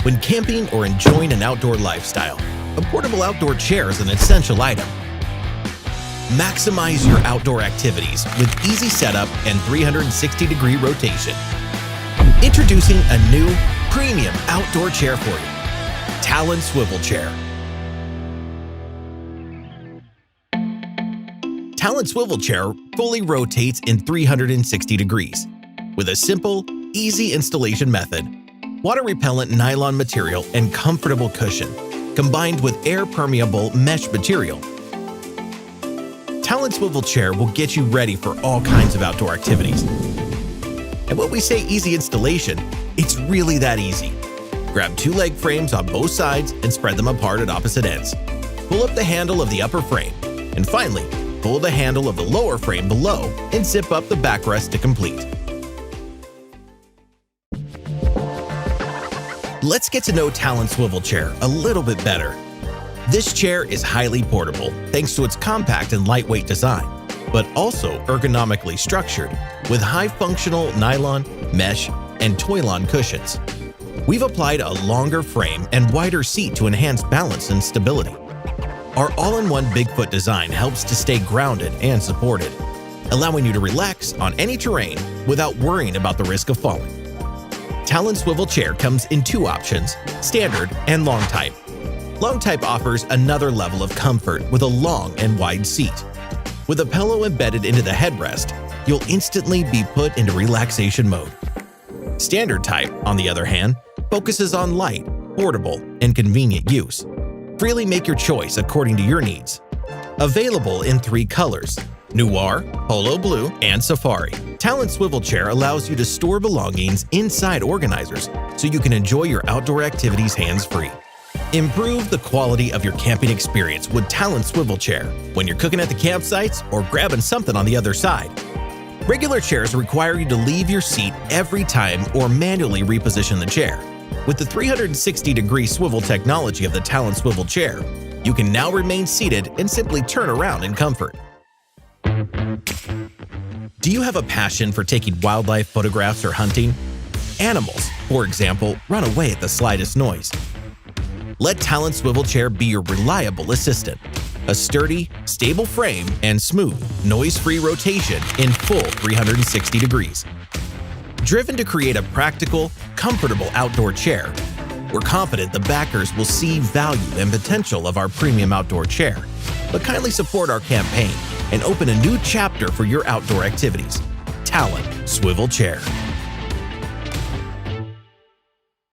When camping or enjoying an outdoor lifestyle, a portable outdoor chair is an essential item. Maximize your outdoor activities with easy setup and 360-degree rotation. Introducing a new, premium outdoor chair for you, Talon Swivel Chair. Talon Swivel Chair fully rotates in 360 degrees with a simple, easy installation method, water-repellent nylon material and comfortable cushion, combined with air-permeable mesh material. Talon Swivel Chair will get you ready for all kinds of outdoor activities. And when we say easy installation, it's really that easy. Grab 2 leg frames on both sides and spread them apart at opposite ends. Pull up the handle of the upper frame, and finally, pull the handle of the lower frame below and zip up the backrest to complete. Let's get to know Talon Swivel Chair a little bit better. This chair is highly portable thanks to its compact and lightweight design, but also ergonomically structured with high-functional nylon, mesh, and Talon cushions. We've applied a longer frame and wider seat to enhance balance and stability. Our all-in-one Bigfoot design helps to stay grounded and supported, allowing you to relax on any terrain without worrying about the risk of falling. Talon Swivel Chair comes in 2 options, standard and long type. Long type offers another level of comfort with a long and wide seat. With a pillow embedded into the headrest, you'll instantly be put into relaxation mode. Standard type, on the other hand, focuses on light, portable, and convenient use. Freely make your choice according to your needs. Available in 3 colors: Noir, Polo Blue, and Safari. Talon Swivel Chair allows you to store belongings inside organizers so you can enjoy your outdoor activities hands-free. Improve the quality of your camping experience with Talon Swivel Chair when you're cooking at the campsites or grabbing something on the other side. Regular chairs require you to leave your seat every time or manually reposition the chair. With the 360-degree swivel technology of the Talon Swivel Chair, you can now remain seated and simply turn around in comfort. Do you have a passion for taking wildlife photographs or hunting? Animals, for example, run away at the slightest noise. Let Talon Swivel Chair be your reliable assistant. A sturdy, stable frame and smooth, noise-free rotation in full 360 degrees. Driven to create a practical, comfortable outdoor chair, we're confident the backers will see value and potential of our premium outdoor chair, but kindly support our campaign and open a new chapter for your outdoor activities. Talon Swivel Chair.